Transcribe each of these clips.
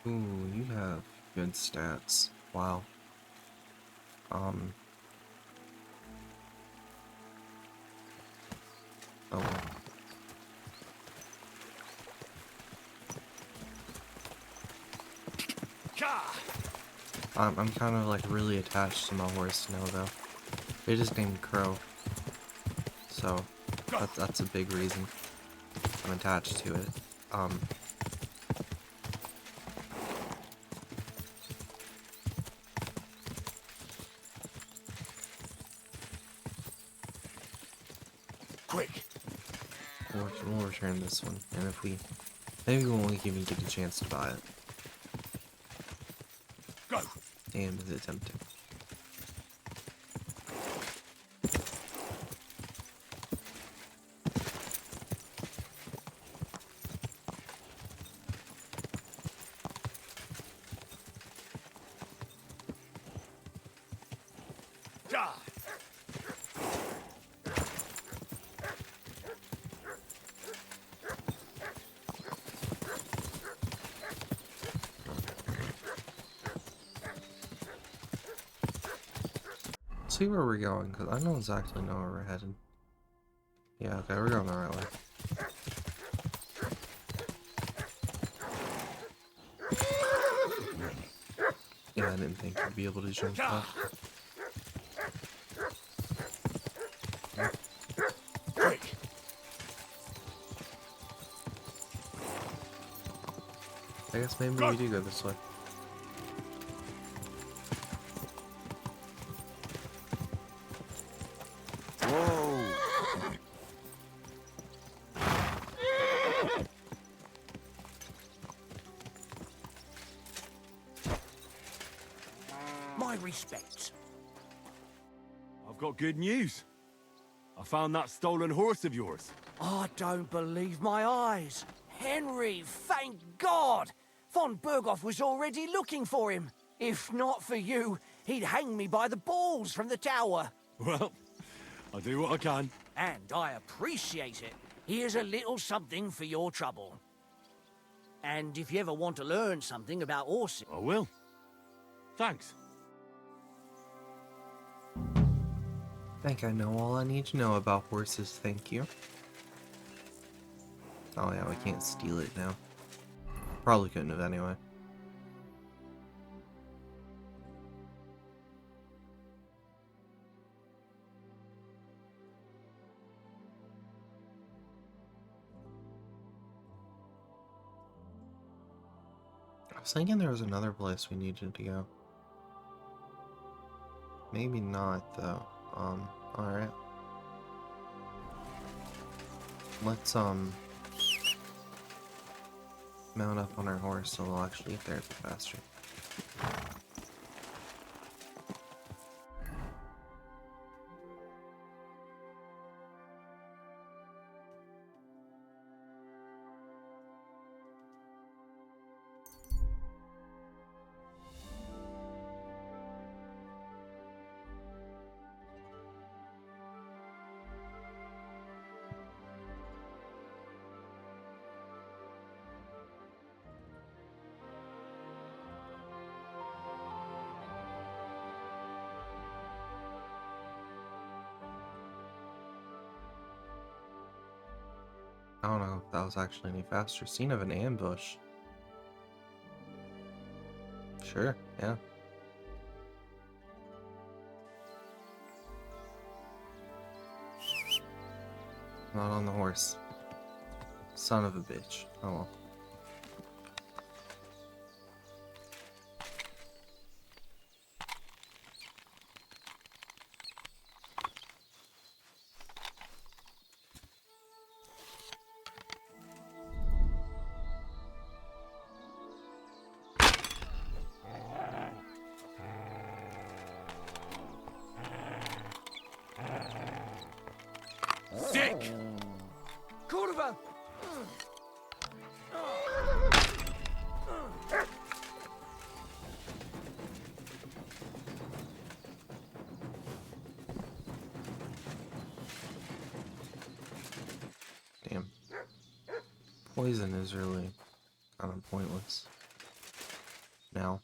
Ooh, you have good stats. Wow. Um. Oh well. I'm kind of like really attached to my horse now though. They just named Crow, so that's a big reason I'm attached to it. Um. Quick. We'll return this one, and if we maybe we'll only even get a chance to buy it. Go. Damn, is it tempting? Die. See where we're going, because I don't exactly know where we're headed. Yeah, okay, we're going the right way. Yeah, I didn't think you'd be able to jump that. Quick. I guess maybe we do go this way. Whoa. My respects. I've got good news. I found that stolen horse of yours. I don't believe my eyes. Henry, thank God! Von Berghoff was already looking for him. If not for you, he'd hang me by the balls from the tower. Well, I'll do what I can. And I appreciate it. Here's a little something for your trouble. And if you ever want to learn something about horses... I will. Thanks. I think I know all I need to know about horses, thank you. Oh yeah, we can't steal it now. Probably couldn't have anyway. I was thinking there was another place we needed to go. Maybe not, though. Alright. Let's, mount up on our horse so we'll actually get there a bit faster. I don't know if that was actually any faster. Scene of an ambush. Sure, yeah. Not on the horse. Son of a bitch. Oh well. Sick. Kurva! Damn. Poison is really kind of pointless. now.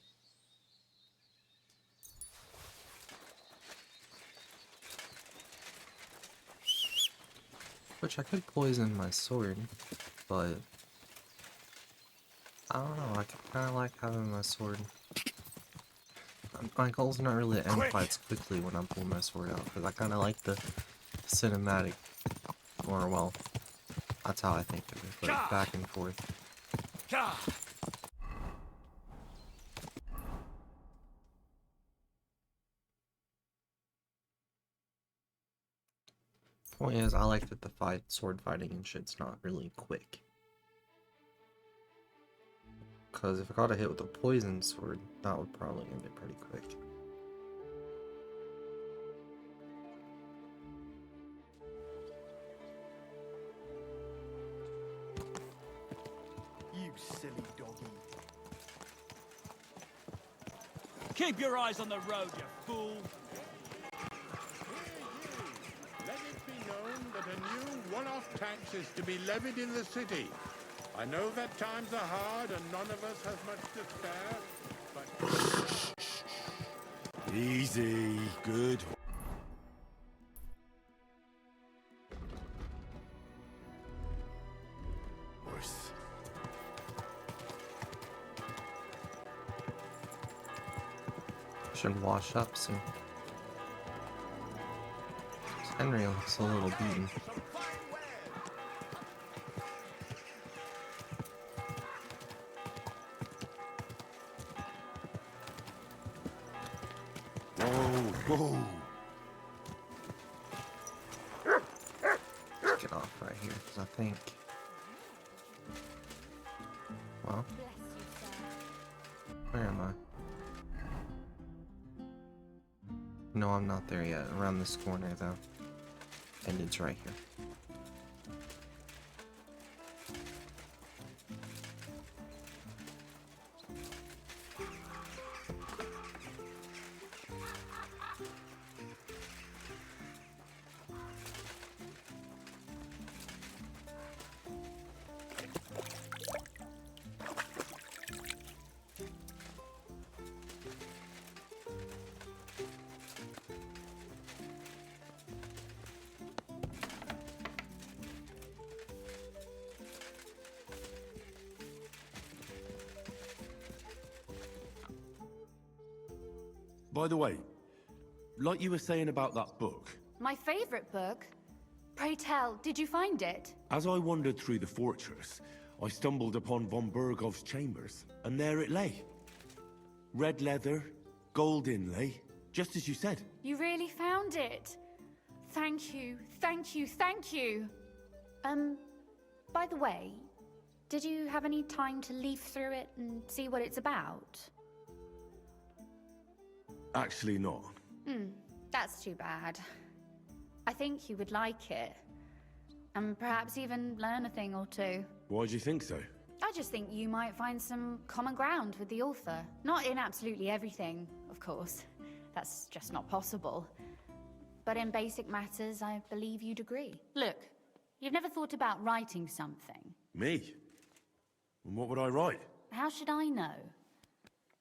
Which I could poison my sword, but I don't know, I kinda like having my sword. My goal's not really to end Quick! fights quickly when I'm pulling my sword out, because I kinda like the cinematic, or well, that's how I think of it, but back and forth. Gah! Point is, I like that the sword fighting and shit's not really quick. Because if I got a hit with a poison sword, that would probably end it pretty quick. You silly doggy. Keep your eyes on the road, you fool! Let it be known that a new one-off tax is to be levied in the city. I know that times are hard and none of us has much to spare, but... Easy, good. Horse. Should wash up soon. Henry looks a little beaten. Whoa. Let's get off right here, because I think... Well, where am I? No, I'm not there yet. Around this corner, though. And it's right here. By the way, like you were saying about that book, My favorite book? Pray tell, did you find it? as I wandered through the fortress, I stumbled upon von Bergov's chambers, and there it lay. Red leather, gold inlay, just as you said. You really found it. Thank you, thank you, thank you. By the way, did you have any time to leaf through it and see what it's about? Actually not. That's too bad. I think you would like it. And perhaps even learn a thing or two. Why do you think so? I just think you might find some common ground with the author. Not in absolutely everything, of course. That's just not possible. But in basic matters, I believe you'd agree. Look, you've never thought about writing something. Me? And what would I write? How should I know?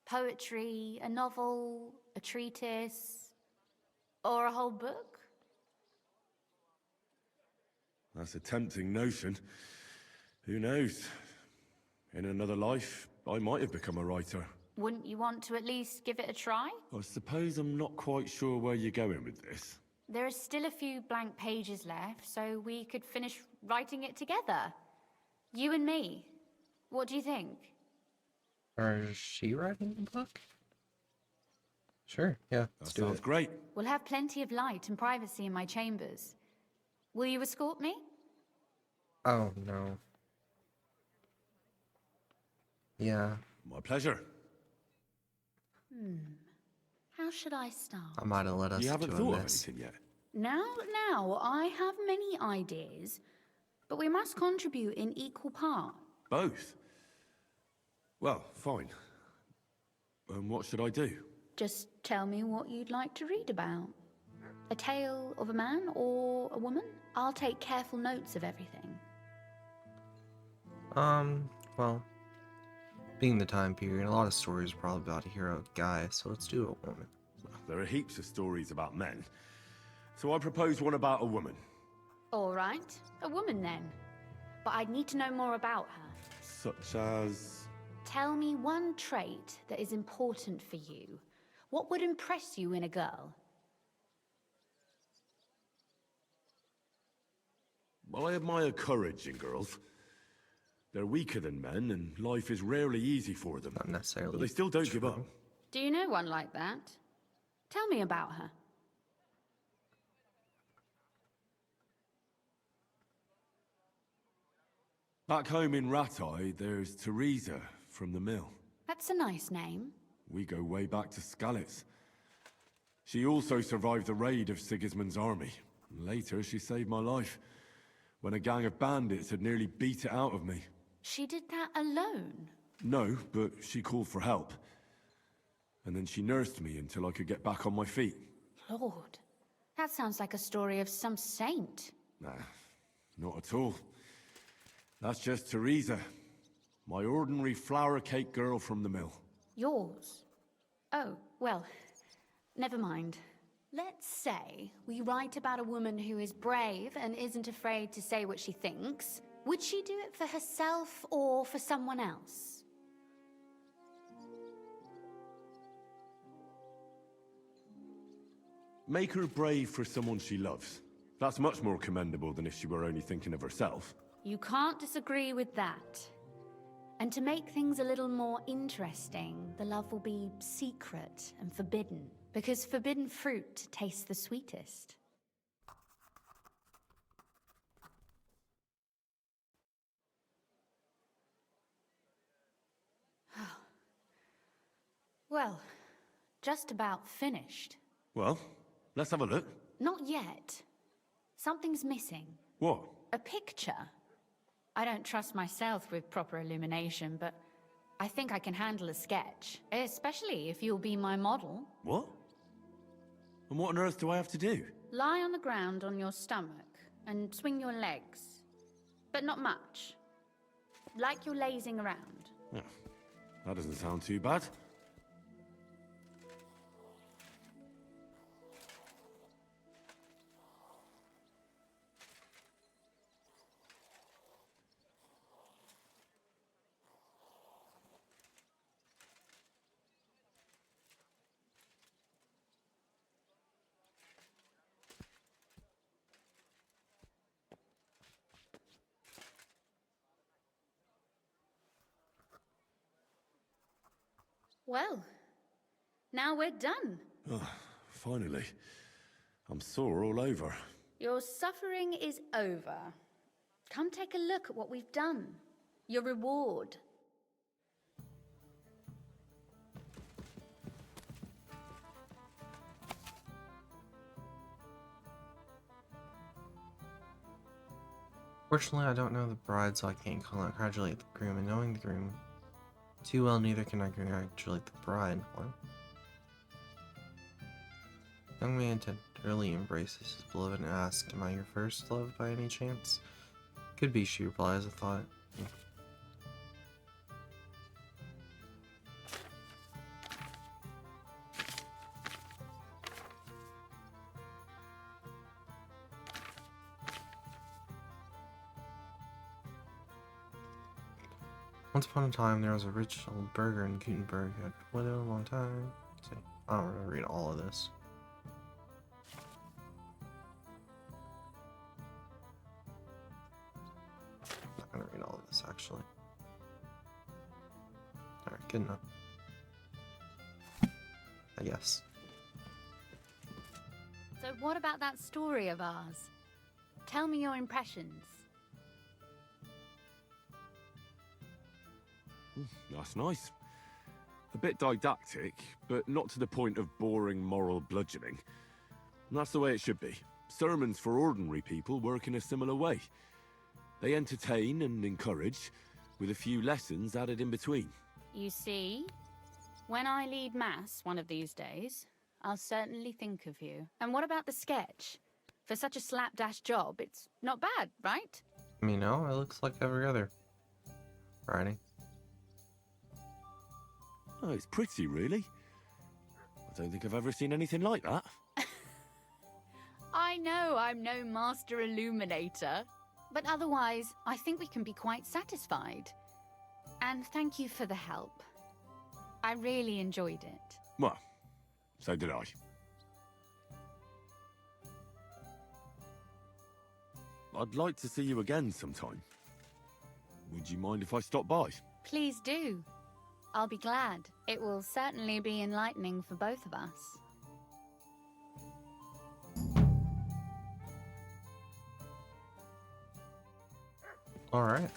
Poetry, a novel, a treatise, or a whole book? That's a tempting notion. Who knows? In another life, I might have become a writer. Wouldn't you want to at least give it a try? I suppose I'm not quite sure where you're going with this. There are still a few blank pages left, so we could finish writing it together. You and me. What do you think? Or is she writing the book? Sure, yeah, let's That do sounds it. great. We'll have plenty of light and privacy in my chambers. Will you escort me? Oh, no. Yeah, My pleasure. How should I start? I might have led us You haven't to a thought of mess. anything yet? Now, I have many ideas, but we must contribute in equal part. Both? Well, fine. And what should I do? Just tell me what you'd like to read about. A tale of a man or a woman? I'll take careful notes of everything. Well, Being the time period, a lot of stories are probably about a heroic guy, so let's do a woman. There are heaps of stories about men. So I propose one about a woman. All right, a woman then. But I'd need to know more about her. Such as... Tell me one trait that is important for you. What would impress you in a girl? I admire courage in girls. They're weaker than men, and life is rarely easy for them. Not necessarily. But they still don't give up. Do you know one like that? Tell me about her. Back home in Rattay, there's Teresa from the mill. That's a nice name. We go way back to Skalitz. She also survived the raid of Sigismund's army. Later, she saved my life, when a gang of bandits had nearly beat it out of me. She did that alone? No, but she called for help. And then she nursed me until I could get back on my feet. Lord, that sounds like a story of some saint. Nah, not at all. That's just Teresa, my ordinary flour cake girl from the mill. Yours? Oh, well, never mind. Let's say we write about a woman who is brave and isn't afraid to say what she thinks. Would she do it for herself or for someone else? Make her brave for someone she loves. That's much more commendable than if she were only thinking of herself. You can't disagree with that. And to make things a little more interesting, the love will be secret and forbidden. Because forbidden fruit tastes the sweetest. Well, just about finished. Well, let's have a look. Not yet. Something's missing. What? A picture. I don't trust myself with proper illumination, but I think I can handle a sketch. Especially if you'll be my model. What? And what on earth do I have to do? Lie on the ground on your stomach and swing your legs. But not much. Like you're lazing around. Yeah, that doesn't sound too bad. Well, now we're done. Oh, finally. I'm sore all over. Your suffering is over. Come take a look at what we've done. Your reward. Fortunately, I don't know the bride, so I can't congratulate the groom, and knowing the groom too well, neither can I congratulate the bride. What? Young man tenderly embraces his beloved and asks, "Am I your first love by any chance?" Could be, she replies, I thought. Yeah. Once upon a time, there was a rich old burgher in Gutenberg who had been widowed a long time. See, I don't want to read all of this. I'm not going to read all of this, actually. Alright, good enough. I guess. So what about that story of ours? Tell me your impressions. That's nice. A bit didactic, but not to the point of boring moral bludgeoning. And that's the way it should be. Sermons for ordinary people work in a similar way. They entertain and encourage, with a few lessons added in between. You see, when I lead mass one of these days, I'll certainly think of you. And what about the sketch? For such a slapdash job, it's not bad, right? I mean, no, it looks like every other writing. Oh, it's pretty, really. I don't think I've ever seen anything like that. I know I'm no master illuminator, but otherwise, I think we can be quite satisfied. And thank you for the help. I really enjoyed it. Well, so did I. I'd like to see you again sometime. Would you mind if I stop by? Please do. I'll be glad. It will certainly be enlightening for both of us. All right.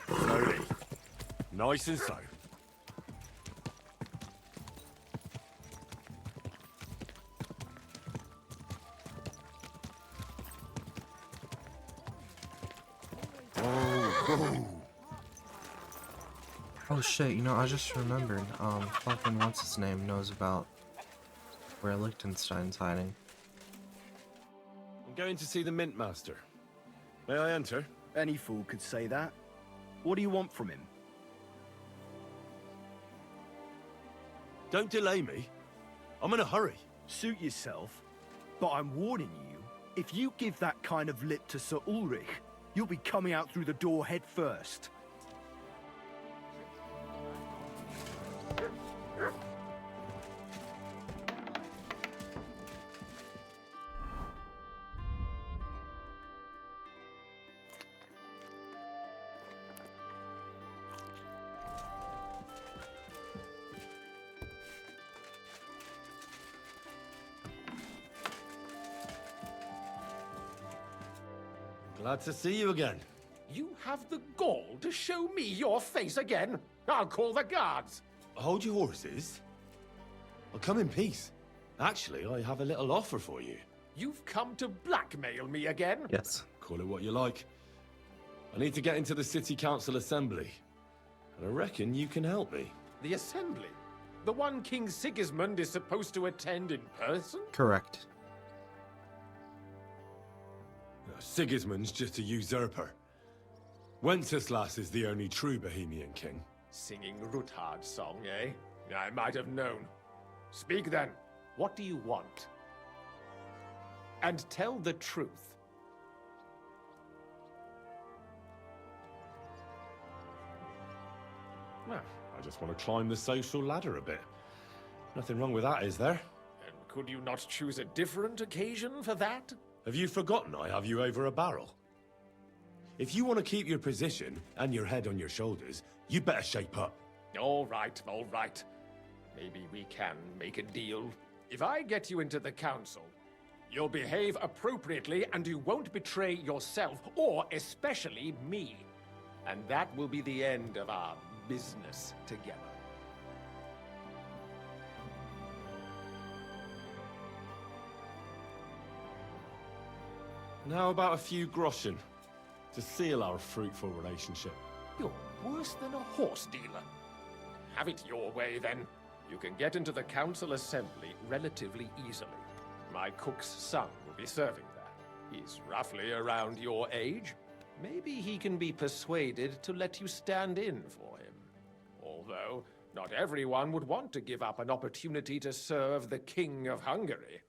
Slowly. Nice and slow. Oh shit, you know, I just remembered, fucking what's his name knows about where Liechtenstein's hiding. I'm going to see the Mint Master. May I enter? Any fool could say that. What do you want from him? Don't delay me. I'm in a hurry. Suit yourself. But I'm warning you, if you give that kind of lip to Sir Ulrich, you'll be coming out through the door head first. Glad to see you again. You have the gall to show me your face again? I'll call the guards. Hold your horses. I'll come in peace. Actually, I have a little offer for you. You've come to blackmail me again? Yes. Call it what you like. I need to get into the City Council Assembly. And I reckon you can help me. The assembly? The one King Sigismund is supposed to attend in person? Correct. Sigismund's just a usurper. Wenceslas is the only true Bohemian king. Singing Ruthard's song, eh? I might have known. Speak then. What do you want? And tell the truth. Well, I just want to climb the social ladder a bit. Nothing wrong with that, is there? And could you not choose a different occasion for that? Have you forgotten I have you over a barrel? If you want to keep your position and your head on your shoulders, you better shape up. All right, all right. Maybe we can make a deal. If I get you into the council, you'll behave appropriately and you won't betray yourself, or especially me. And that will be the end of our business together. And how about a few groschen to seal our fruitful relationship? You're worse than a horse dealer. Have it your way, then. You can get into the council assembly relatively easily. My cook's son will be serving there. He's roughly around your age. Maybe he can be persuaded to let you stand in for him. Although, not everyone would want to give up an opportunity to serve the King of Hungary.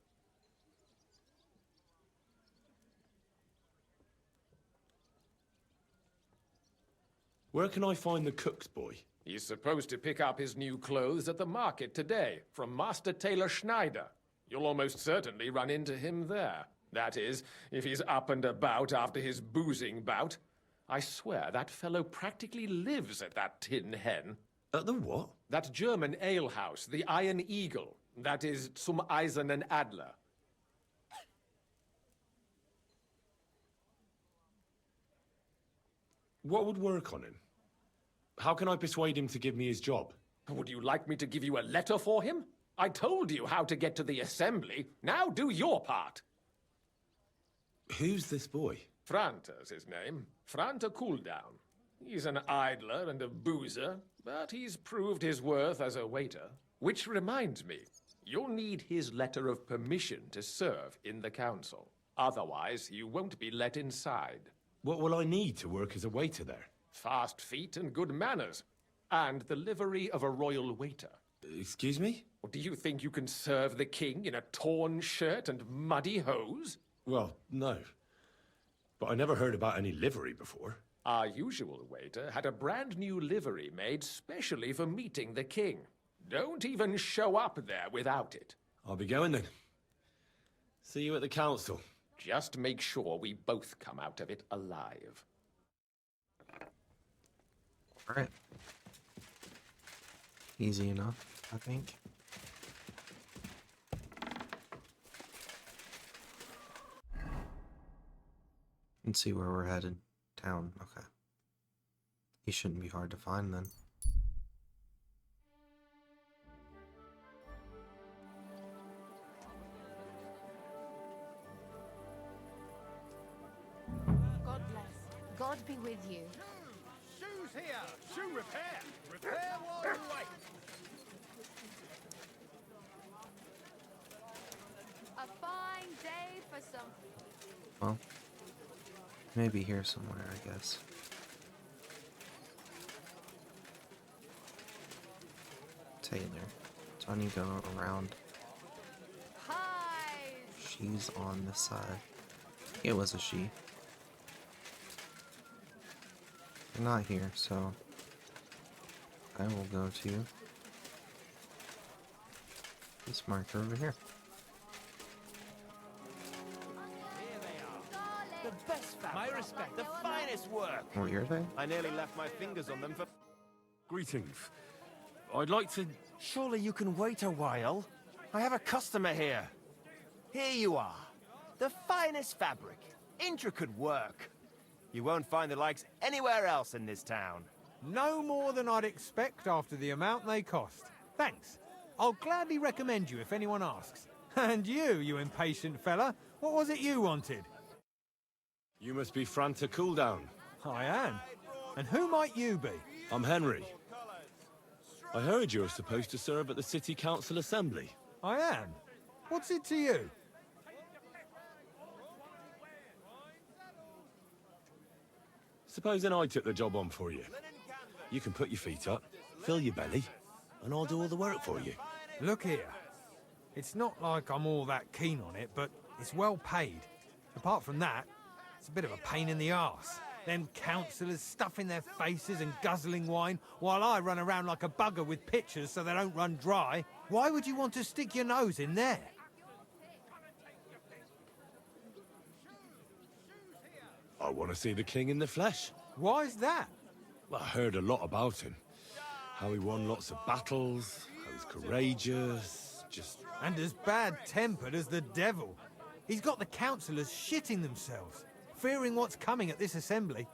Where can I find the cook's boy? He's supposed to pick up his new clothes at the market today, from Master Tailor Schneider. You'll almost certainly run into him there. That is, if he's up and about after his boozing bout. I swear that fellow practically lives at that Tin Hen. At the what? That German alehouse, the Iron Eagle. That is Zum Eisernen Adler. What would work on him? How can I persuade him to give me his job? Would you like me to give you a letter for him? I told you how to get to the assembly. Now do your part. Who's this boy? Franta's his name. Franta Cooldown. He's an idler and a boozer, but he's proved his worth as a waiter. Which reminds me, you'll need his letter of permission to serve in the council. Otherwise, you won't be let inside. What will I need to work as a waiter there? Fast feet and good manners. And the livery of a royal waiter. Excuse me? Or do you think you can serve the king in a torn shirt and muddy hose? Well, no. But I never heard about any livery before. Our usual waiter had a brand new livery made specially for meeting the king. Don't even show up there without it. I'll be going then. See you at the council. Just make sure we both come out of it alive. Alright. Easy enough, I think. Let's see where we're headed. Town, okay. He shouldn't be hard to find then. God bless. God be with you. Shoes here! Shoe repair! Repair while you wait! A fine day for some... Well, maybe here somewhere, I guess. Taylor. So I need to go around. Hi! She's on this side. It was a she. They're not here, so I will go to this marker over here. The best fabric. My respect. The finest work. Where are they? I nearly left my fingers on them for... Greetings. I'd like to... Surely you can wait a while. I have a customer here. Here you are. The finest fabric. Intricate work. You won't find the likes anywhere else in this town. No more than I'd expect after the amount they cost. Thanks. I'll gladly recommend you if anyone asks. And you impatient fella, what was it you wanted? You must be Franta Cooldown. I am. And who might you be? I'm Henry. I heard you're supposed to serve at the City Council Assembly. I am. What's it to you? Supposing I took the job on for you. You can put your feet up, fill your belly, and I'll do all the work for you. Look here. It's not like I'm all that keen on it, but it's well paid. Apart from that, it's a bit of a pain in the arse. Them councillors stuffing their faces and guzzling wine, while I run around like a bugger with pitchers so they don't run dry. Why would you want to stick your nose in there? I want to see the king in the flesh. Why's that? Well, I heard a lot about him. How he won lots of battles, how he's courageous, just... And as bad-tempered as the devil. He's got the councillors shitting themselves, fearing what's coming at this assembly.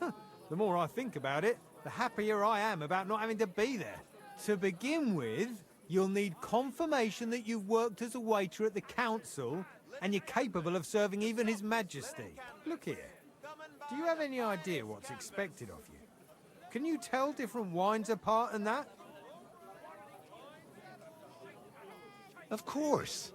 The more I think about it, the happier I am about not having to be there. To begin with, you'll need confirmation that you've worked as a waiter at the council and you're capable of serving even His Majesty. Look here. Do you have any idea what's expected of you? Can you tell different wines apart and that? Of course.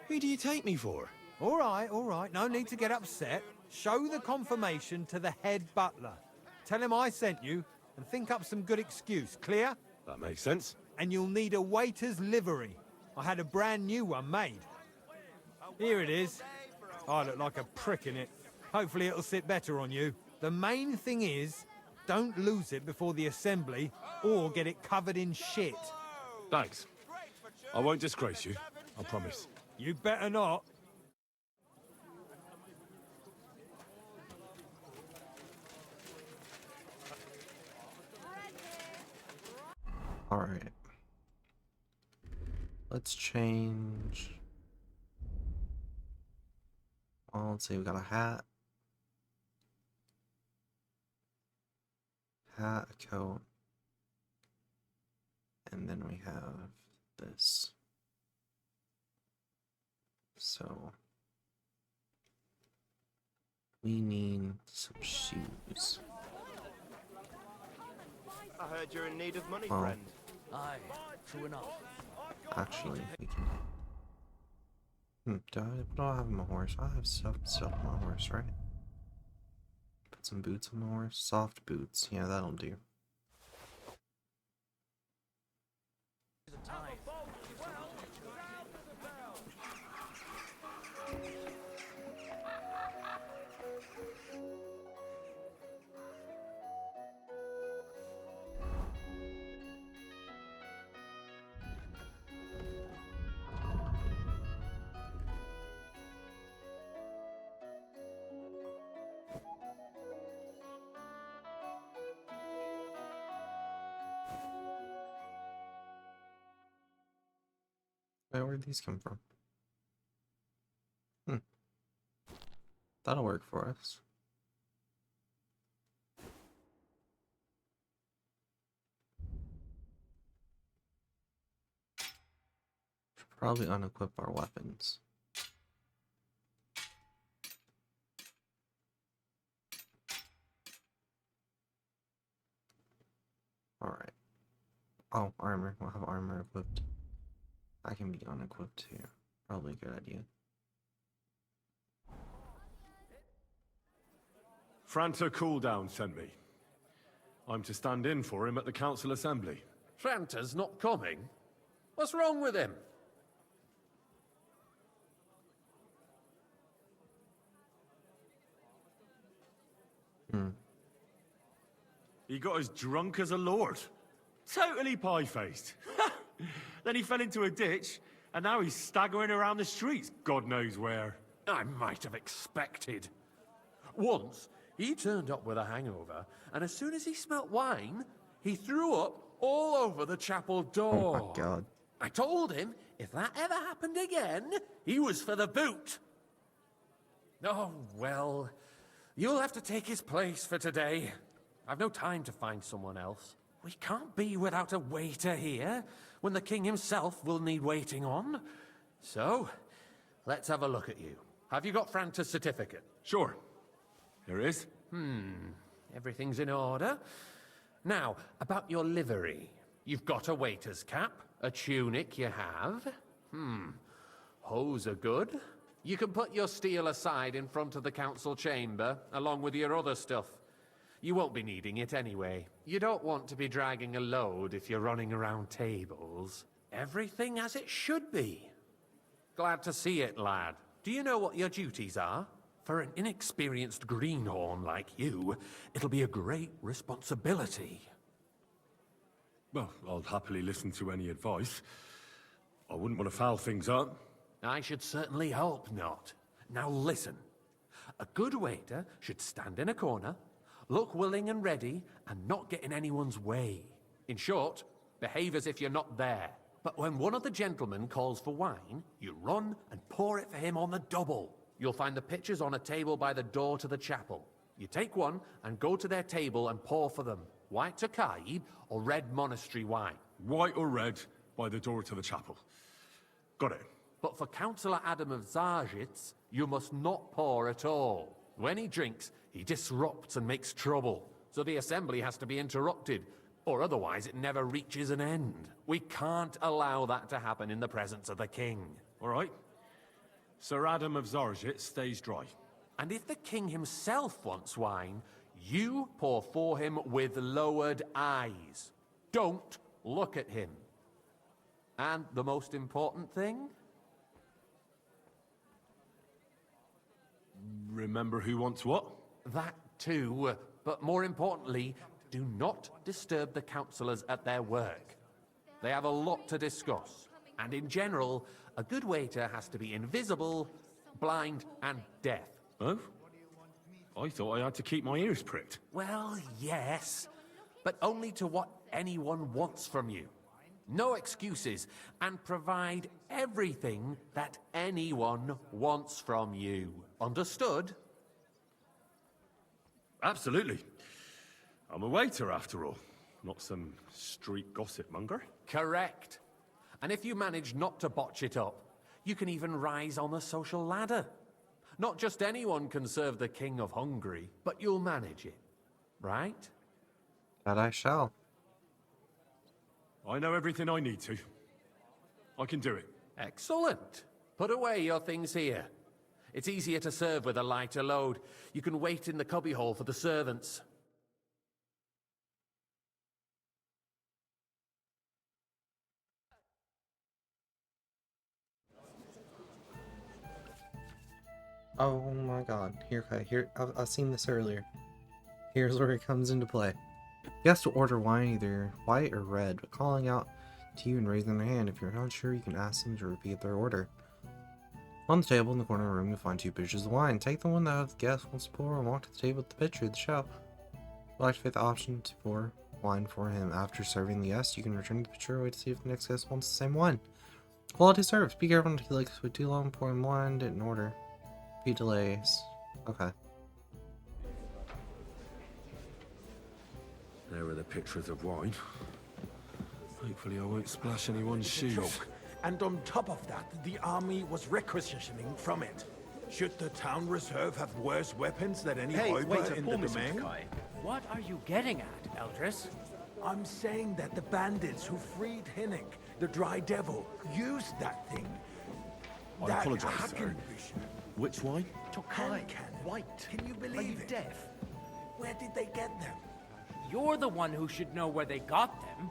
Who do you take me for? All right. No need to get upset. Show the confirmation to the head butler. Tell him I sent you and think up some good excuse. Clear? That makes sense. And you'll need a waiter's livery. I had a brand new one made. Here it is. I look like a prick in it. Hopefully it'll sit better on you. The main thing is, don't lose it before the assembly or get it covered in shit. Thanks. I won't disgrace you, I promise. You better not. Alright. Let's change. Well, let's see, we got a hat. A coat. And then we have this. So we need some shoes. I heard you're in need of money, Well, friend. Aye, true enough. actually, we can. Do I have my horse? I have stuff on my horse, right? Put some boots on my horse. Soft boots. Yeah, that'll do. Wait, where'd these come from? That'll work for us. Should probably unequip our weapons. Alright. Oh, armor. We'll have armor equipped. I can be unequipped too. Probably a good idea. Franta Cooldown sent me. I'm to stand in for him at the council assembly. Franta's not coming? What's wrong with him? He got as drunk as a lord. Totally pie-faced. Then he fell into a ditch, and now he's staggering around the streets, God knows where. I might have expected. Once, he turned up with a hangover, and as soon as he smelt wine, he threw up all over the chapel door. Oh my god. I told him if that ever happened again, he was for the boot. Oh, well, you'll have to take his place for today. I've no time to find someone else. We can't be without a waiter here, when the king himself will need waiting on. So, let's have a look at you. Have you got Franta's certificate? Sure. Here it is. Everything's in order. Now, about your livery. You've got a waiter's cap, a tunic you have. Hose are good. You can put your steel aside in front of the council chamber, along with your other stuff. You won't be needing it anyway. You don't want to be dragging a load if you're running around tables. Everything as it should be. Glad to see it, lad. Do you know what your duties are? For an inexperienced greenhorn like you, it'll be a great responsibility. Well, I'll happily listen to any advice. I wouldn't want to foul things up. I should certainly hope not. Now listen. A good waiter should stand in a corner, look willing and ready, and not get in anyone's way. In short, behave as if you're not there. But when one of the gentlemen calls for wine, you run and pour it for him on the double. You'll find the pitchers on a table by the door to the chapel. You take one and go to their table and pour for them. White Tokaib or red monastery wine. White or red, by the door to the chapel. Got it. But for Councillor Adam of Zarzhitz, you must not pour at all. When he drinks, he disrupts and makes trouble. So the assembly has to be interrupted, or otherwise it never reaches an end. We can't allow that to happen in the presence of the king. All right. Sir Adam of Zarzhitz stays dry. And if the king himself wants wine, you pour for him with lowered eyes. Don't look at him. And the most important thing? Remember who wants what? That too, but more importantly, do not disturb the councillors at their work. They have a lot to discuss, and in general, a good waiter has to be invisible, blind, and deaf. Oh? I thought I had to keep my ears pricked. Well, yes, but only to what anyone wants from you. No excuses, and provide everything that anyone wants from you. Understood? Absolutely. I'm a waiter, after all. Not some street gossip monger. Correct. And if you manage not to botch it up, You can even rise on the social ladder. Not just anyone can serve the King of Hungary, but you'll manage it, right? That I shall. I know everything I need to. I can do it. Excellent. Put away your things here. It's easier to serve with a lighter load. You can wait in the cubbyhole for the servants. Oh my god. Here, I've seen this earlier. Here's where it comes into play. You have to order wine either white or red, but calling out to you and raising their hand. If you're not sure, you can ask them to repeat their order. On the table in the corner of the room, you'll find 2 pitchers of wine. Take the one that the guest wants to pour and walk to the table with the pitcher of the show. You'll activate the option to pour wine for him. After serving the guest, you can return to the pitcher and wait to see if the next guest wants the same wine. Quality service. Be careful not to like this too long pouring wine. Didn't order. Be delays. Okay. There are the pictures of wine. Hopefully I won't splash anyone's shoes. Joke. And on top of that, the army was requisitioning from it. Should the town reserve have worse weapons than any Räuber in the domain? What are you getting at, Eldris? I'm saying that the bandits who freed Hinnick, the Dry Devil, used that thing. I apologize, sir. Hackenbücher. Which wine? Tokai cannon. White. Can you believe it? Deaf? Where did they get them? You're the one who should know where they got them,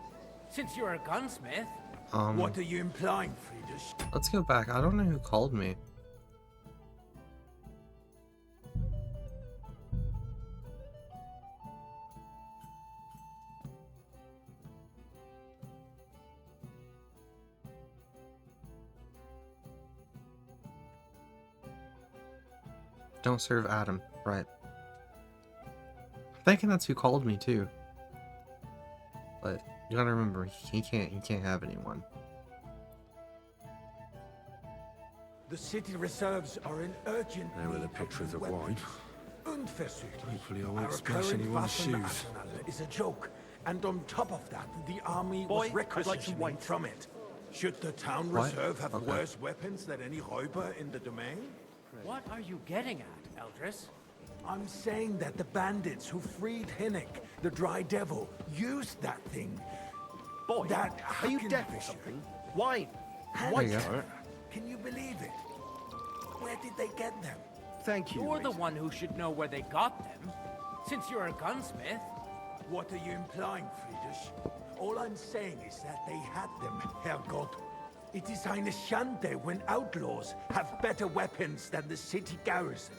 since you're a gunsmith. What are you implying, Friedrich? Let's go back. I don't know who called me. Don't serve Adam. Right. I'm thinking that's who called me too. But you gotta remember, he can't have anyone. The city reserves are in urgent There are the need pictures of weapons. wine. Unversüchlich. Hopefully I won't Our splash current anyone's shoes. Waffenarsenal is a joke. And on top of that, the army Boy, was I'd like some requisitioning white. from it. Should the town What? reserve have Okay. worse weapons than any Räuber in the domain? What are you getting at, Eldris? I'm saying that the bandits who freed Hinnick, the Dry Devil, used that thing. Boy, That are you deaf or Hackenbücher. something? Wine. There you go. Can you believe it? Where did they get them? Thank you. You're the Razor. one who should know where they got them, since you're a gunsmith. What are you implying, Friedrich? All I'm saying is that they had them, Herrgott. It is eine Schande when outlaws have better weapons than the city garrison.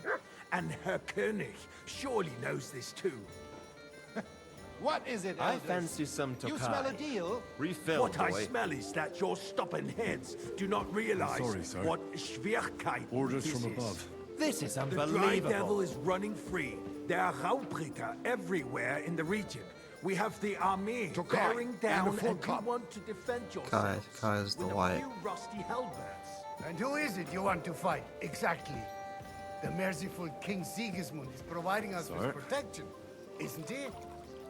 And Herr König surely knows this too. What is it, I Elders? fancy some Tokai. You smell a deal? Refill, What I boy. smell is that your stubborn heads do not realize sorry, sir. what Schwierigkeit Orders this from is. above. This is The Dry unbelievable. Devil is running free. There are Raubritter everywhere in the region. We have the army Tokai, bearing down, and a full and you cup. want to defend yourselves Kai is the with white. a few rusty halberds. And who is it you want to fight, exactly? The merciful King Sigismund is providing us Sir? with protection, isn't he?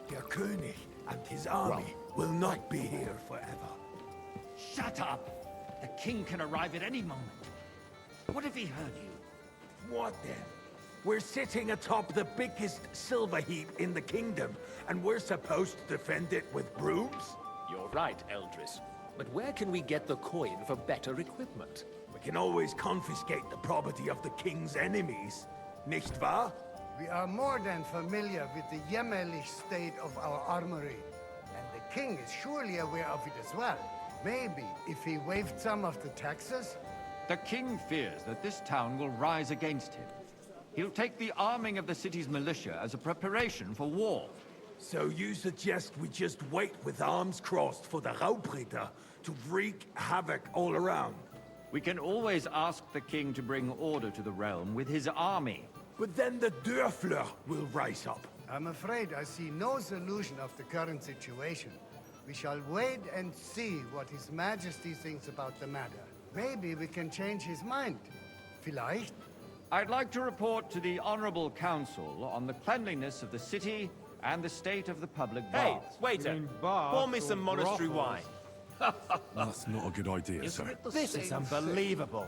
Der König and his army will not be here forever. Shut up! The king can arrive at any moment. What if he heard you? What then? We're sitting atop the biggest silver heap in the kingdom, and we're supposed to defend it with brooms? You're right, Eldris. But where can we get the coin for better equipment? We can always confiscate the property of the king's enemies, nicht wahr? We are more than familiar with the jämmerlich state of our armory. And the king is surely aware of it as well. Maybe if he waived some of the taxes? The king fears that this town will rise against him. He'll take the arming of the city's militia as a preparation for war. So you suggest we just wait with arms crossed for the Raubritter to wreak havoc all around? We can always ask the king to bring order to the realm with his army. But then the Dörfler will rise up. I'm afraid I see no solution of the current situation. We shall wait and see what His Majesty thinks about the matter. Maybe we can change his mind. Vielleicht? I'd like to report to the Honorable Council on the cleanliness of the city and the state of the public Hey, baths. waiter! Pour me some monastery wine. That's not a good idea, sir. This is unbelievable.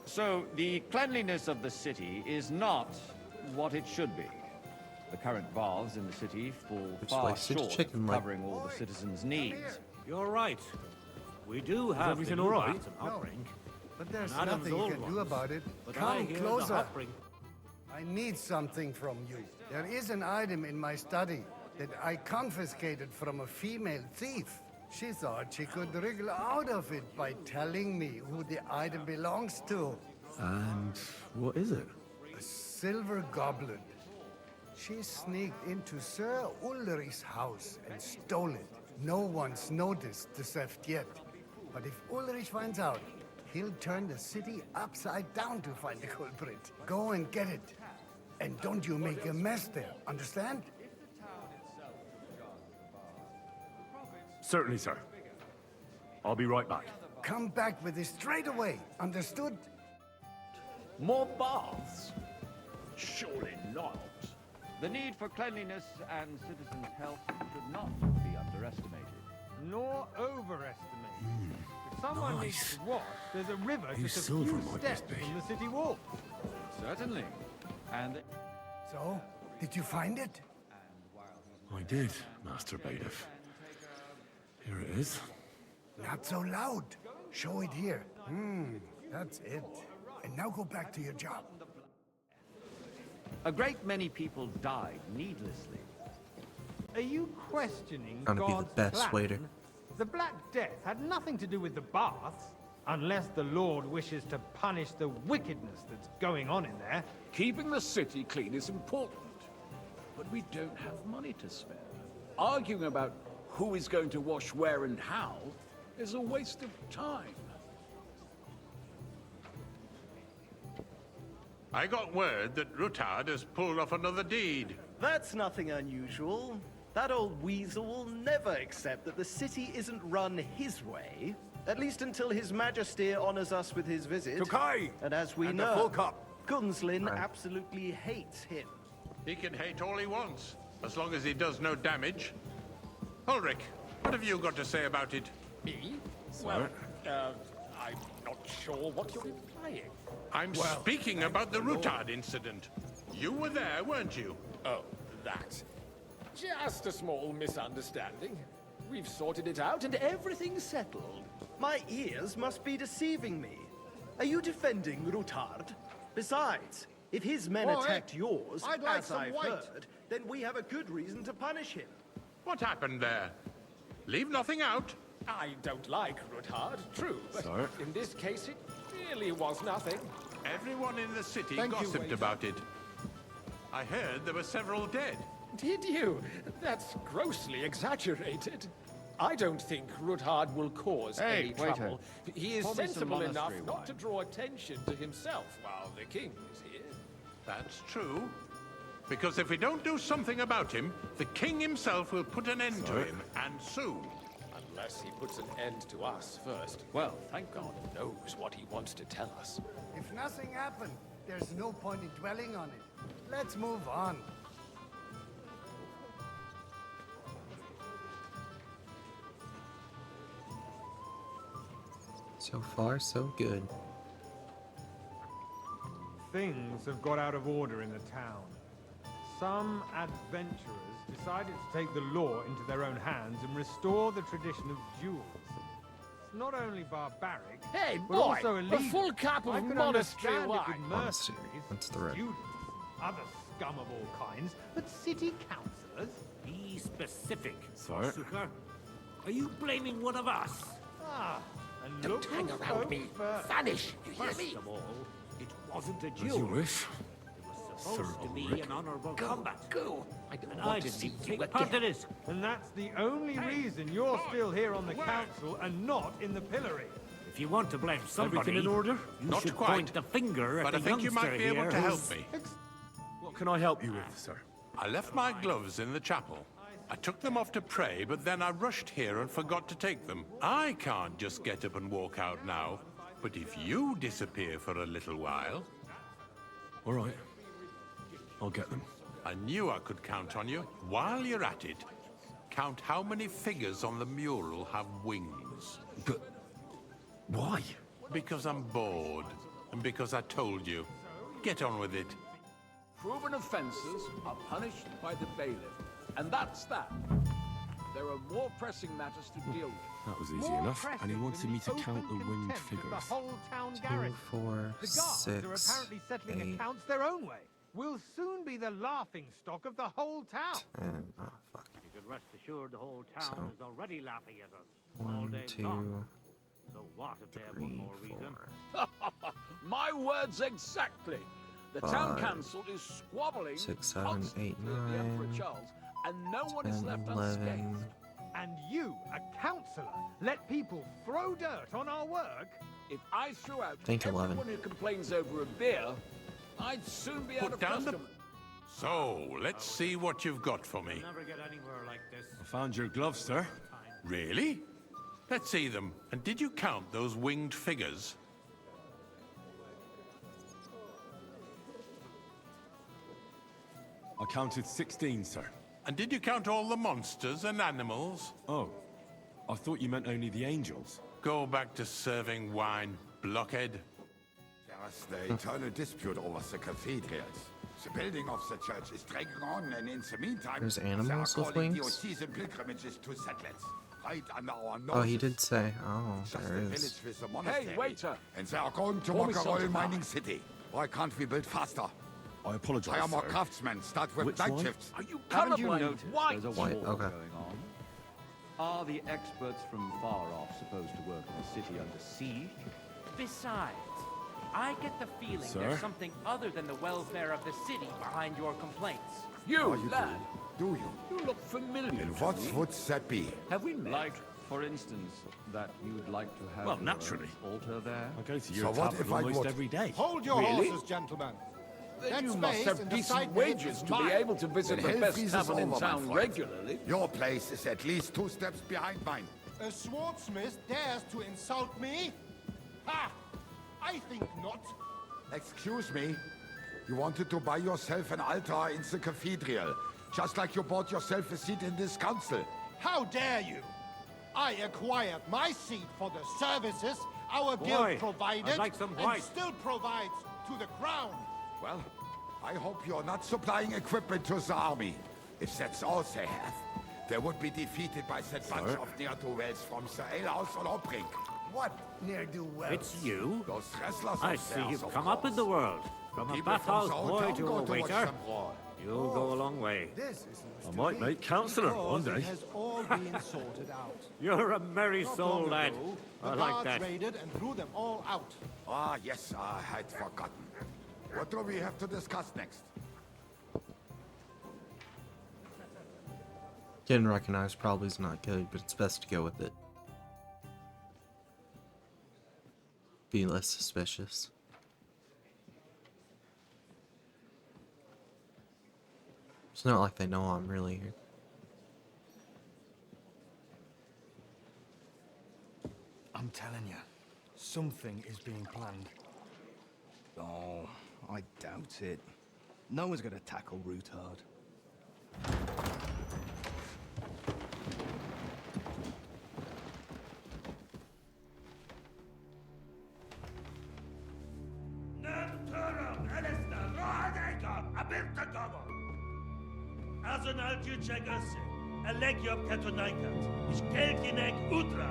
So, the cleanliness of the city is not what it should be. The current baths in the city fall far wasted short chicken of leg. covering all the citizens' needs. You're right. We do have everything the all new right? baths and hot spring, But there's and Adam's nothing you old can do ones. about it. But I Come hear closer. the hot spring. I need something from you. There is an item in my study that I confiscated from a female thief. She thought she could wriggle out of it by telling me who the item belongs to. And what is it? A silver goblet. She sneaked into Sir Ulrich's house and stole it. No one's noticed the theft yet. But if Ulrich finds out, he'll turn the city upside down to find the culprit. Go and get it. And don't you make a mess there, understand? Certainly, sir. I'll be right back. Come back with it straight away, understood? More baths? Surely not. The need for cleanliness and citizens' health should not be underestimated. Nor overestimated. If someone needs to wash, there's a river Whose just a silver few might steps this be? from the city wall. Certainly. And So, did you find it? I did, Master Bailiff. Here it is. Not so loud. Show it here. That's it. And now go back to your job. a great many people died needlessly. Are you questioning Trying to be the God's best plan? waiter. The Black Death had nothing to do with the baths, unless the Lord wishes to punish the wickedness that's going on in there. Keeping the city clean is important, but we don't have money to spare. Arguing about who is going to wash where and how is a waste of time. I got word that Rutard has pulled off another deed. That's nothing unusual. That old weasel will never accept that the city isn't run his way. At least until His Majesty honors us with his visit. Tokai! And as we And know, a full cup. Gunslin absolutely hates him. He can hate all he wants, as long as he does no damage. Ulrich, what have you got to say about it? Me? Well, I'm not sure what you're implying. I'm speaking about the Rutard incident. You were there, weren't you? Oh, that. Just a small misunderstanding. We've sorted it out and everything's settled. My ears must be deceiving me. Are you defending Rutard? Besides, if his men Boy, attacked yours, I'd like as some I've white. heard, then we have a good reason to punish him. What happened there? Leave nothing out. I don't like Rutard, true, but Sir? in this case it really was nothing. Everyone in the city Thank you, gossiped waiter. about it. I heard there were several dead. Did you? That's grossly exaggerated. I don't think Rutard will cause Hey, any waiter. trouble. He is Pour me some sensible enough monastery not wine. to draw attention to himself while the king is here. That's true. Because if we don't do something about him, the king himself will put an end to him, and soon. Unless he puts an end to us first. Well, thank God knows what he wants to tell us. If nothing happened, there's no point in dwelling on it. Let's move on. So far, so good. Things have got out of order in the town. Some adventurers decided to take the law into their own hands and restore the tradition of duels. It's not only barbaric, Hey, but boy, also a illegal. full cup of I could monastery understand it wine. with Monastery, mercenaries, that's the right. students, and other scum of all kinds, but city councillors? Be specific, Sir? Sukkar. Are you blaming one of us? Ah, and Don't look hang who around spoke me. first. Vanish, you hear First me? of all, it wasn't a As you duel. wish. It was supposed to be Ulrich. an honorable Go, combat. go. I don't And want I to didn't see even you take again. part in it. And that's the only reason you're still here on the council and not in the pillory. If you want to blame somebody, Everything in order? you Not should quite. point the finger But at I the think you youngster might be able here to help who's- me. What can I help you with, sir? I left my gloves in the chapel. I took them off to pray, but then I rushed here and forgot to take them. I can't just get up and walk out now. But if you disappear for a little while... All right. I'll get them. I knew I could count on you. While you're at it, count how many figures on the mural have wings. But why? Because I'm bored, and because I told you. Get on with it. Proven offences are punished by the bailiff. And that's that. There are more pressing matters to deal with. That was easy enough, and he wanted me to count the winged The figures. whole town 2, garrison. 4, The guards are 6, apparently settling 8, accounts their own way. We'll soon be the laughing stock of the whole town. 10. Oh, fuck. You can rest assured the whole town So, is already laughing at us all 1, day 2, long. So what if they have 3, one more reason? 4, My words exactly. The town 5, council is squabbling 6, 7, constantly 8, at the Emperor 9, Charles, and no one is 10, left 11. unscathed. And you, a councillor, let people throw dirt on our work? If I threw out think 11. everyone who complains over a beer, I'd soon be out of Put down the... customers. So, let's see what you've got for me. Never get anywhere like this. I found your gloves, sir. Really? Let's see them. And did you count those winged figures? I counted 16, sir. And did you count all the monsters and animals? Oh, I thought you meant only the angels. Go back to serving wine, blockhead. There's the eternal dispute over the cathedrals. The building of the church is dragging on, and in the meantime, There's they are animals with calling wings? diocesan pilgrimages to settlers. Right under our noses. Oh, he did say. Oh, Just there the is. village with the monastery. Hey, waiter! And they are going to Pour me Mockerol some mining city. Why can't we build faster? I apologize, Hire more sir. craftsmen. Start with Which night one? shifts. Are you Haven't you colorblind? noticed White. there's a White, war okay. going on? Are the experts from far off supposed to work in a city under siege? Besides, I get the feeling Sir? there's something other than the welfare of the city behind your complaints. You, you lad! Do you? You look familiar. And to what me. would that be? Have we met? Like, for instance, that you'd like to have Well, your naturally. altar there? I go to So your what tavern if I almost would? every day. Hold your Really? horses, gentlemen. Then That you must space have in the decent side wages gate is to be mine. able to visit Then the hell best freezes tavern in over, my town friend. regularly. Your place is at least 2 steps behind mine. A swordsmith dares to insult me? Ha! I think not. Excuse me. You wanted to buy yourself an altar in the cathedral, just like you bought yourself a seat in this council. How dare you? I acquired my seat for the services our Boy, guild provided I'd like some and white. still provides to the crown. Well, I hope you're not supplying equipment to the army. If that's all they have, they would be defeated by that bunch of ne'er-do-wells from the alehouse on Obrink. What ne'er-do-wells? It's you? Those wrestlers I of see theirs, you've of come up in course. the world. From a People from bathhouse the whole boy town to go a to watch waiter. them brawl. You'll go a long way. This is I might make councillor one day. It has all been sorted out. You're a merry Not soul, long lad. ago, I the like guards that. raided and threw them all out. Ah, yes, I had forgotten. What do we have to discuss next? Getting recognized probably is not good, but it's best to go with it. Be less suspicious. It's not like they know I'm really here. I'm telling you, something is being planned. Oh, I doubt it. No one's gonna tackle Rootard. Azonal Tjuchagase, Alegiop Katonaikat, Ishkelkinek Udra.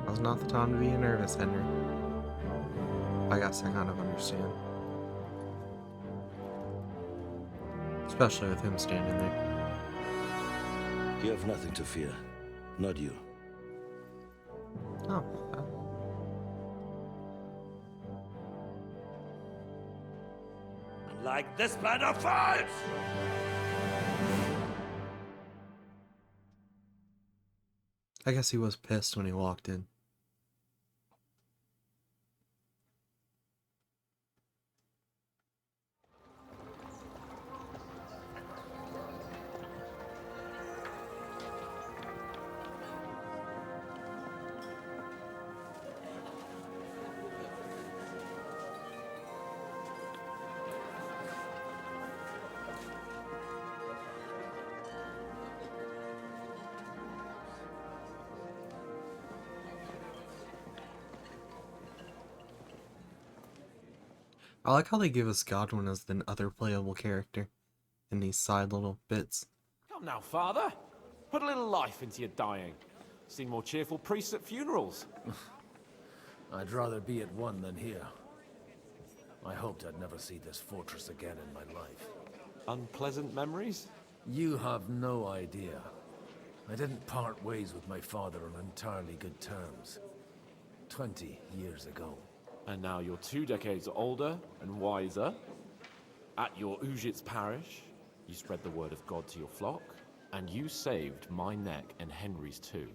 Now's not the time to be nervous, Henry. I guess I kind of understand. Especially with him standing there. You have nothing to fear. Not you. Oh. Like this plan of fights! I guess he was pissed when he walked in. I like how they give us Godwin as the other playable character in these side little bits. Come now, father. Put a little life into your dying. Seen more cheerful priests at funerals. I'd rather be at one than here. I hoped I'd never see this fortress again in my life. Unpleasant memories? You have no idea. I didn't part ways with my father on entirely good terms. 20 years ago. And now you're 2 decades older and wiser. At your Ujit's parish, you spread the word of God to your flock, and you saved my neck and Henry's too.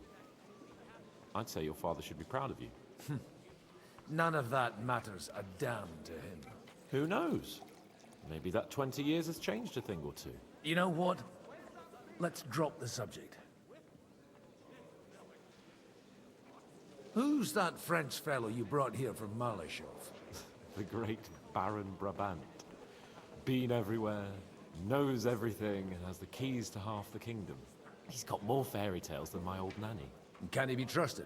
I'd say your father should be proud of you. None of that matters a damn to him. Who knows? Maybe that 20 years has changed a thing or two. You know what? Let's drop the subject. Who's that French fellow you brought here from Malashov? The great Baron Brabant. Been everywhere, knows everything, and has the keys to half the kingdom. He's got more fairy tales than my old nanny. Can he be trusted?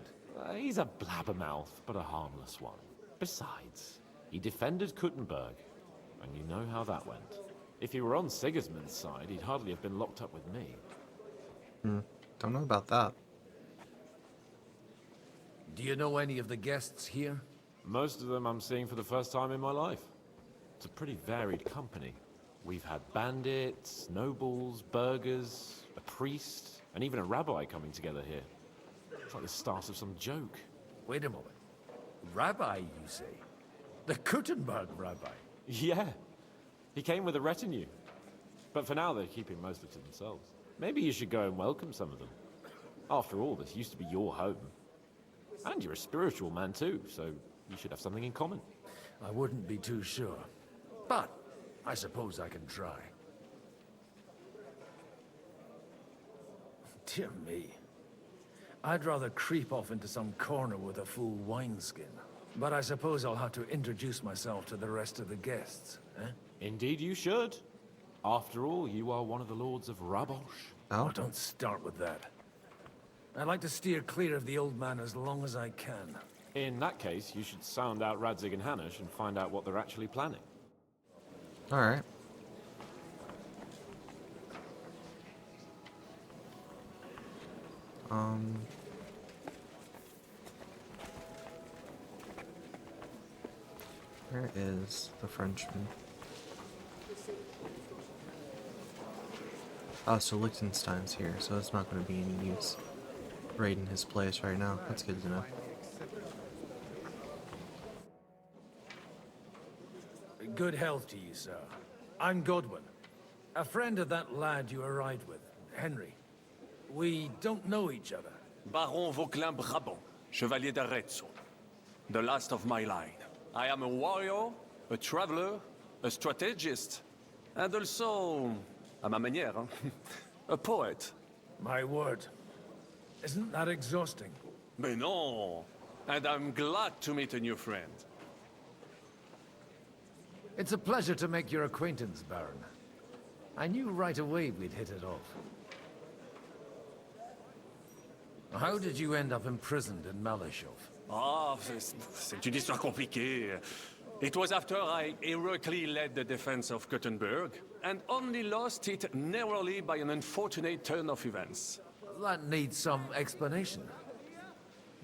He's a blabbermouth, but a harmless one. Besides, he defended Kuttenberg, and you know how that went. If he were on Sigismund's side, he'd hardly have been locked up with me. Don't know about that. Do you know any of the guests here? Most of them I'm seeing for the first time in my life. It's a pretty varied company. We've had bandits, nobles, burghers, a priest, and even a rabbi coming together here. It's like the start of some joke. Wait a moment. Rabbi, you say? The Kuttenberg rabbi? Yeah. He came with a retinue. But for now, they're keeping mostly to themselves. Maybe you should go and welcome some of them. After all, this used to be your home. And you're a spiritual man too, so you should have something in common. I wouldn't be too sure. But I suppose I can try. Dear me. I'd rather creep off into some corner with a full wineskin. But I suppose I'll have to introduce myself to the rest of the guests, eh? Indeed you should. After all, you are one of the lords of Rabosh. Oh, don't start with that. I'd like to steer clear of the old man as long as I can. In that case, you should sound out Radzig and Hanush and find out what they're actually planning. Alright. Where is the Frenchman? Oh, so Liechtenstein's here, so it's not going to be any use raiding his place right now. That's good to know. Good health to you, sir. I'm Godwin, a friend of that lad you arrived with, Henry. We don't know each other. Baron Vauquelin Brabant, Chevalier d'Arezzo. The last of my line. I am a warrior, a traveler, a strategist, and also, à ma manière, a poet. My word. Isn't that exhausting? Mais non! And I'm glad to meet a new friend. It's a pleasure to make your acquaintance, Baron. I knew right away we'd hit it off. How did you end up imprisoned in Malashov? Ah, c'est une histoire compliquée. It was after I heroically led the defense of Kuttenberg, and only lost it narrowly by an unfortunate turn of events. That needs some explanation.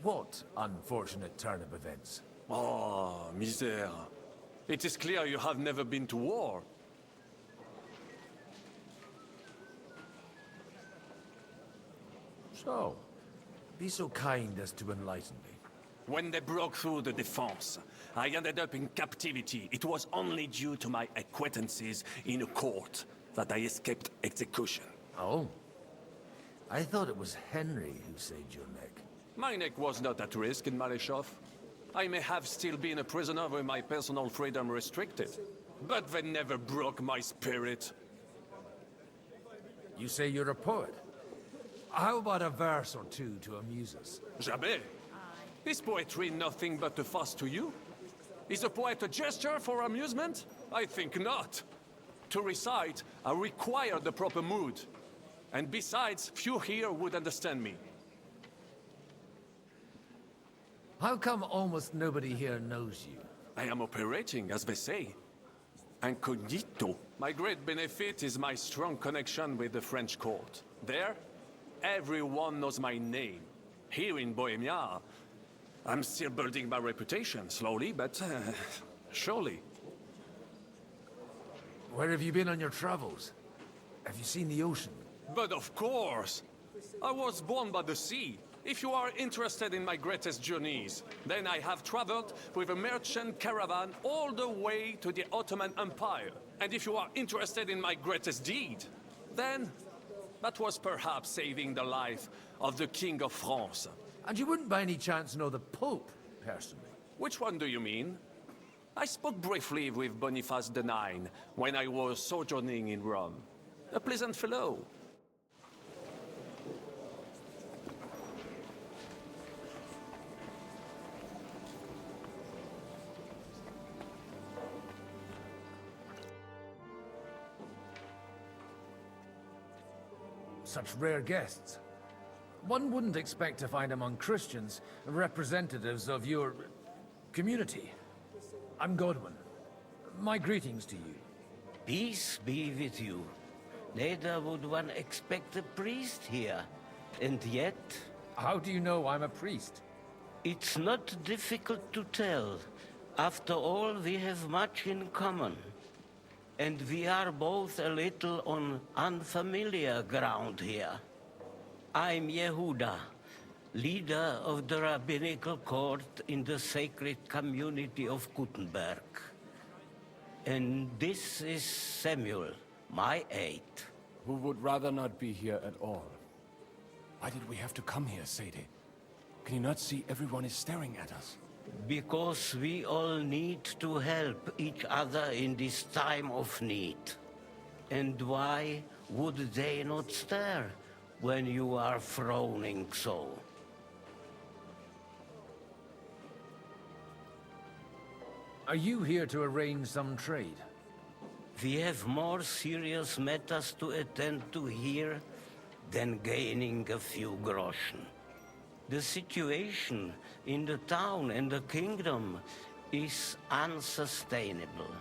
What unfortunate turn of events? Oh, misère. It is clear you have never been to war. So, be so kind as to enlighten me. When they broke through the defense, I ended up in captivity. It was only due to my acquaintances in a court that I escaped execution. Oh? I thought it was Henry who saved your neck. My neck was not at risk in Maleshov. I may have still been a prisoner with my personal freedom restricted, but they never broke my spirit. You say you're a poet? How about a verse or two to amuse us? Jamais. Is poetry nothing but a fuss to you? Is a poet a gesture for amusement? I think not. To recite, I require the proper mood. And besides, few here would understand me. How come almost nobody here knows you? I am operating, as they say. Incognito. My great benefit is my strong connection with the French court. There, everyone knows my name. Here in Bohemia, I'm still building my reputation, slowly, but surely. Where have you been on your travels? Have you seen the ocean? But of course! I was born by the sea. If you are interested in my greatest journeys, then I have traveled with a merchant caravan all the way to the Ottoman Empire. And if you are interested in my greatest deed, then that was perhaps saving the life of the King of France. And you wouldn't by any chance know the Pope, personally? Which one do you mean? I spoke briefly with Boniface IX when I was sojourning in Rome. A pleasant fellow. Such rare guests. One wouldn't expect to find among Christians representatives of your community. I'm Godwin. My greetings to you. Peace be with you. Neither would one expect a priest here. And yet... How do you know I'm a priest? It's not difficult to tell. After all, we have much in common. And we are both a little on unfamiliar ground here. I'm Yehuda, leader of the rabbinical court in the sacred community of Gutenberg. And this is Samuel, my aide. Who would rather not be here at all. Why did we have to come here, Sadie? Can you not see everyone is staring at us? Because we all need to help each other in this time of need. And why would they not stare when you are frowning so? Are you here to arrange some trade? We have more serious matters to attend to here than gaining a few groschen. The situation in the town and the kingdom is unsustainable.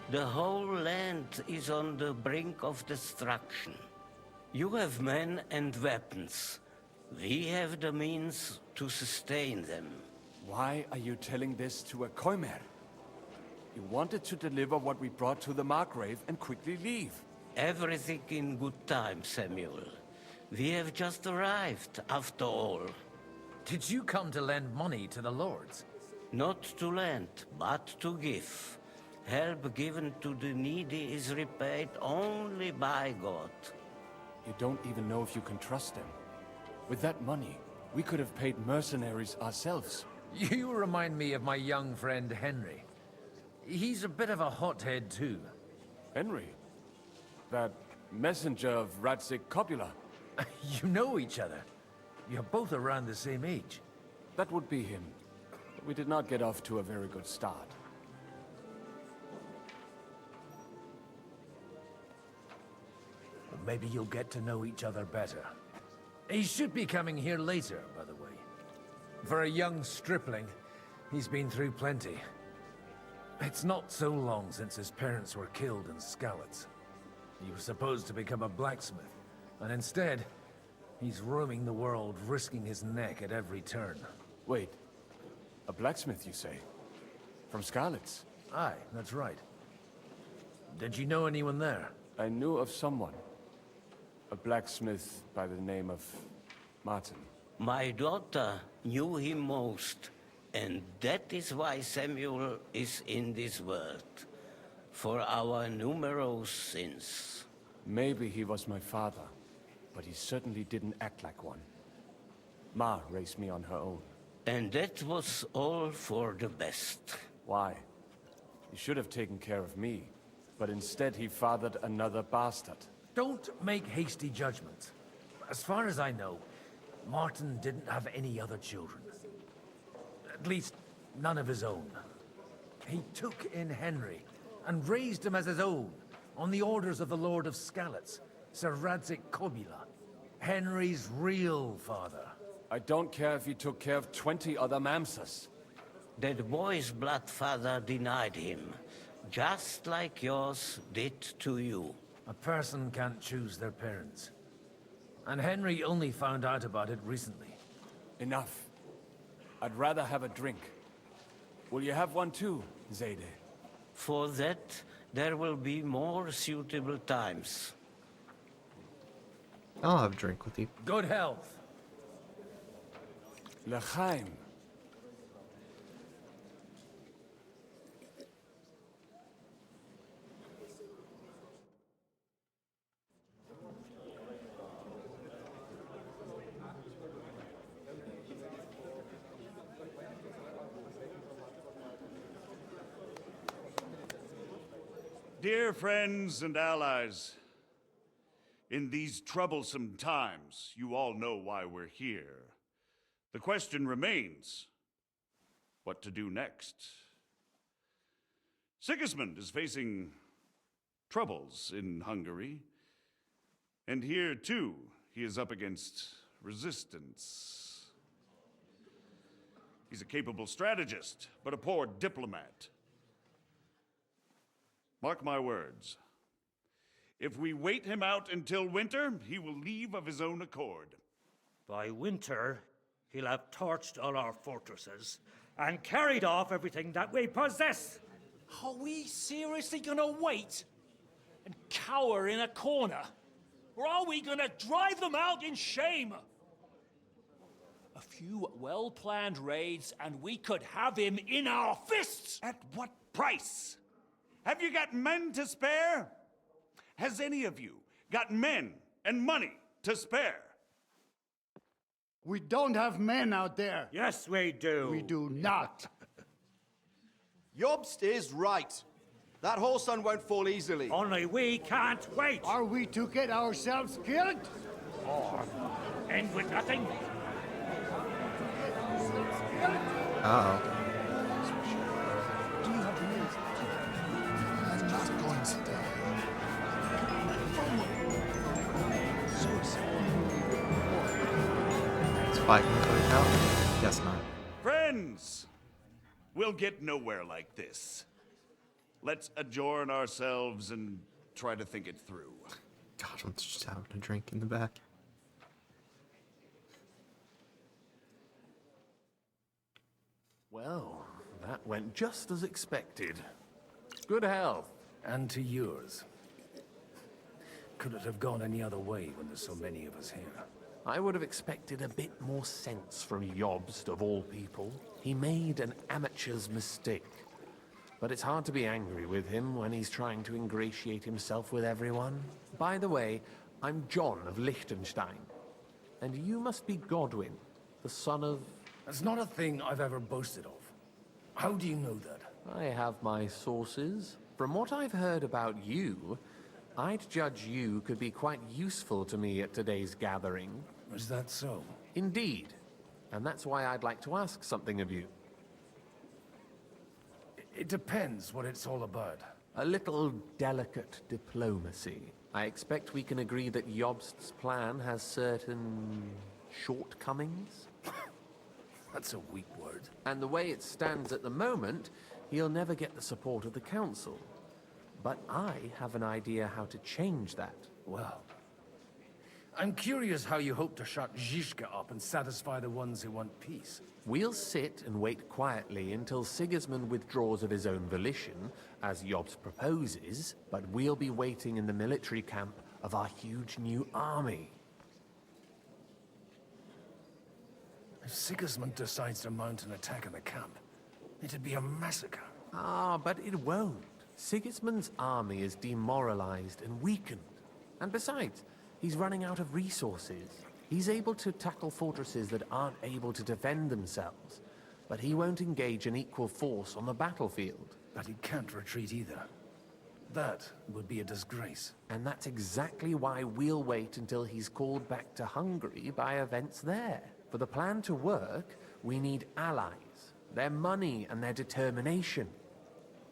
The whole land is on the brink of destruction. You have men and weapons. We have the means to sustain them. Why are you telling this to a Koimer? You wanted to deliver what we brought to the Margrave and quickly leave. Everything in good time, Samuel. We have just arrived, after all. Did you come to lend money to the lords? Not to lend, but to give. Help given to the needy is repaid only by God. You don't even know if you can trust them. With that money, we could have paid mercenaries ourselves. You remind me of my young friend Henry. He's a bit of a hothead too. Henry? That messenger of Radzik Copula? You know each other. You're both around the same age. That would be him. But we did not get off to a very good start. Well, maybe you'll get to know each other better. He should be coming here later, by the way. For a young stripling, he's been through plenty. It's not so long since his parents were killed in Skalitz. He was supposed to become a blacksmith, and instead, he's roaming the world, risking his neck at every turn. Wait, a blacksmith, you say? From Skalitz. Aye, that's right. Did you know anyone there? I knew of someone. A blacksmith by the name of Martin. My daughter knew him most, and that is why Samuel is in this world. For our numerous sins. Maybe he was my father, but he certainly didn't act like one. Ma raised me on her own. And that was all for the best. Why? He should have taken care of me, but instead he fathered another bastard. Don't make hasty judgments. As far as I know, Martin didn't have any other children. At least, none of his own. He took in Henry and raised him as his own, on the orders of the Lord of Skalitz, Sir Radzik Kobila, Henry's real father. I don't care if he took care of 20 other Mamsas. That boy's blood father denied him, just like yours did to you. A person can't choose their parents. And Henry only found out about it recently. Enough. I'd rather have a drink. Will you have one too, Zayde? For that, there will be more suitable times. I'll have a drink with you. Good health. L'chaim. Dear friends and allies, in these troublesome times, you all know why we're here. The question remains, what to do next? Sigismund is facing troubles in Hungary, and here too, he is up against resistance. He's a capable strategist, but a poor diplomat. Mark my words. If we wait him out until winter, he will leave of his own accord. By winter, he'll have torched all our fortresses and carried off everything that we possess. Are we seriously gonna wait and cower in a corner? Or are we gonna drive them out in shame? A few well-planned raids and we could have him in our fists! At what price? Have you got men to spare? Has any of you got men and money to spare? We don't have men out there. Yes, we do. We do not. Jobst is right. That whole sun won't fall easily. Only we can't wait. Are we to get ourselves killed? Or end with nothing? Uh-oh. Spike coming out? Guess not. Friends, we'll get nowhere like this. Let's adjourn ourselves and try to think it through. God, I'm just having a drink in the back. Well, that went just as expected. Good health. And to yours. Could it have gone any other way when there's so many of us here? I would have expected a bit more sense from Jobst, of all people. He made an amateur's mistake. But it's hard to be angry with him when he's trying to ingratiate himself with everyone. By the way, I'm John of Liechtenstein. And you must be Godwin, the son of... That's not a thing I've ever boasted of. How do you know that? I have my sources. From what I've heard about you, I'd judge you could be quite useful to me at today's gathering. Is that so? Indeed. And that's why I'd like to ask something of you. It depends what it's all about. A little delicate diplomacy. I expect we can agree that Jobst's plan has certain shortcomings? That's a weak word. And the way it stands at the moment, he'll never get the support of the council. But I have an idea how to change that. Well, I'm curious how you hope to shut Zizka up and satisfy the ones who want peace. We'll sit and wait quietly until Sigismund withdraws of his own volition, as Jobst proposes, but we'll be waiting in the military camp of our huge new army. If Sigismund decides to mount an attack on the camp, it'd be a massacre. Ah, but it won't. Sigismund's army is demoralized and weakened. And besides, he's running out of resources. He's able to tackle fortresses that aren't able to defend themselves, but he won't engage an equal force on the battlefield. But he can't retreat either. That would be a disgrace. And that's exactly why we'll wait until he's called back to Hungary by events there. For the plan to work, we need allies, their money and their determination.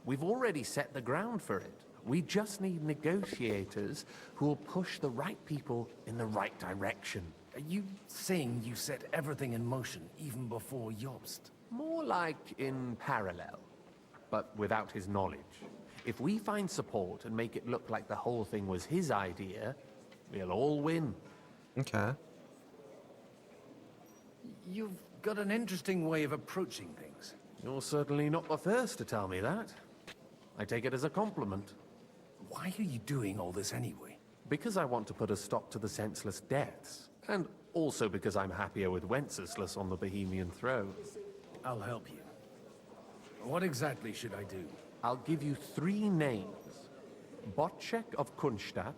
We've already set the ground for it. We just need negotiators who will push the right people in the right direction. Are you saying you set everything in motion even before Jobst? More like in parallel, but without his knowledge. If we find support and make it look like the whole thing was his idea, we'll all win. Okay. You've got an interesting way of approaching things. You're certainly not the first to tell me that. I take it as a compliment. Why are you doing all this anyway? Because I want to put a stop to the senseless deaths. And also because I'm happier with Wenceslas on the Bohemian throne. I'll help you. What exactly should I do? I'll give you 3 names. Botchek of Kunstadt,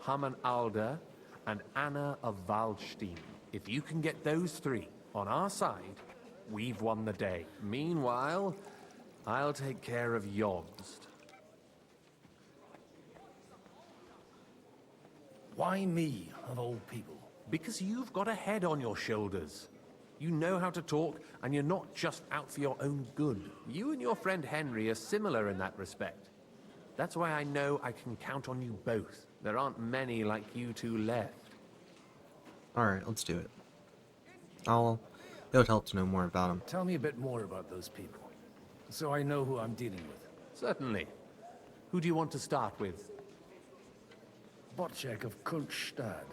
Haman Alder, and Anna of Waldstein. If you can get those 3 on our side, we've won the day. Meanwhile, I'll take care of Jobst. Why me, of all people? Because you've got a head on your shoulders. You know how to talk, and you're not just out for your own good. You and your friend Henry are similar in that respect. That's why I know I can count on you both. There aren't many like you two left. Alright, let's do it. It would help to know more about him. Tell me a bit more about those people, so I know who I'm dealing with. Certainly. Who do you want to start with? Botchek of Kunststadt.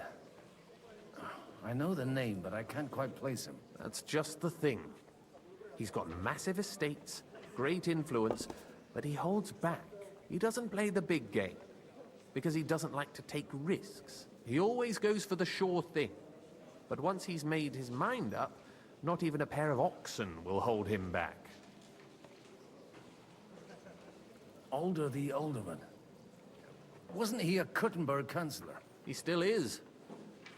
I know the name, but I can't quite place him. That's just the thing. He's got massive estates, great influence, but he holds back. He doesn't play the big game, because he doesn't like to take risks. He always goes for the sure thing. But once he's made his mind up, not even a pair of oxen will hold him back. Alder the Alderman. Wasn't he a Kuttenberg councillor? He still is.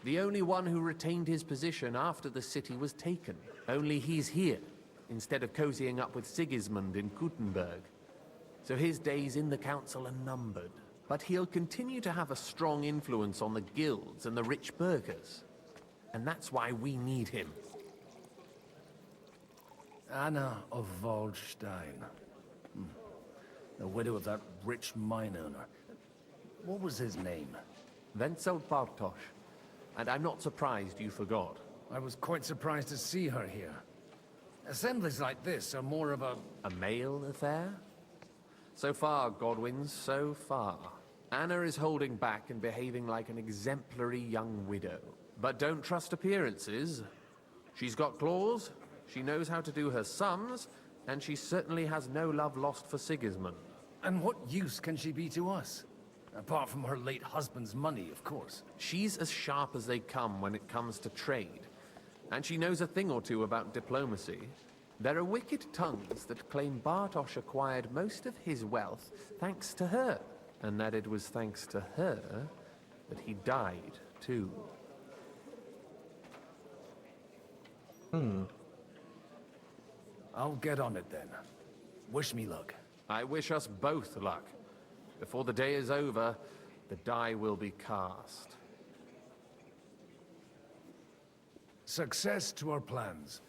The only one who retained his position after the city was taken. Only he's here, instead of cozying up with Sigismund in Kuttenberg. So his days in the council are numbered. But he'll continue to have a strong influence on the guilds and the rich burghers. And that's why we need him. Anna of Waldstein. The widow of that rich mine owner. What was his name? Wenzel Bartosz. And I'm not surprised you forgot. I was quite surprised to see her here. Assemblies like this are more of a male affair? So far, Godwins, so far. Anna is holding back and behaving like an exemplary young widow. But don't trust appearances. She's got claws, she knows how to do her sums, and she certainly has no love lost for Sigismund. And what use can she be to us? Apart from her late husband's money, of course. She's as sharp as they come when it comes to trade. And she knows a thing or two about diplomacy. There are wicked tongues that claim Bartosz acquired most of his wealth thanks to her. And that it was thanks to her that he died, too. I'll get on it then. Wish me luck. I wish us both luck. Before the day is over, the die will be cast. Success to our plans.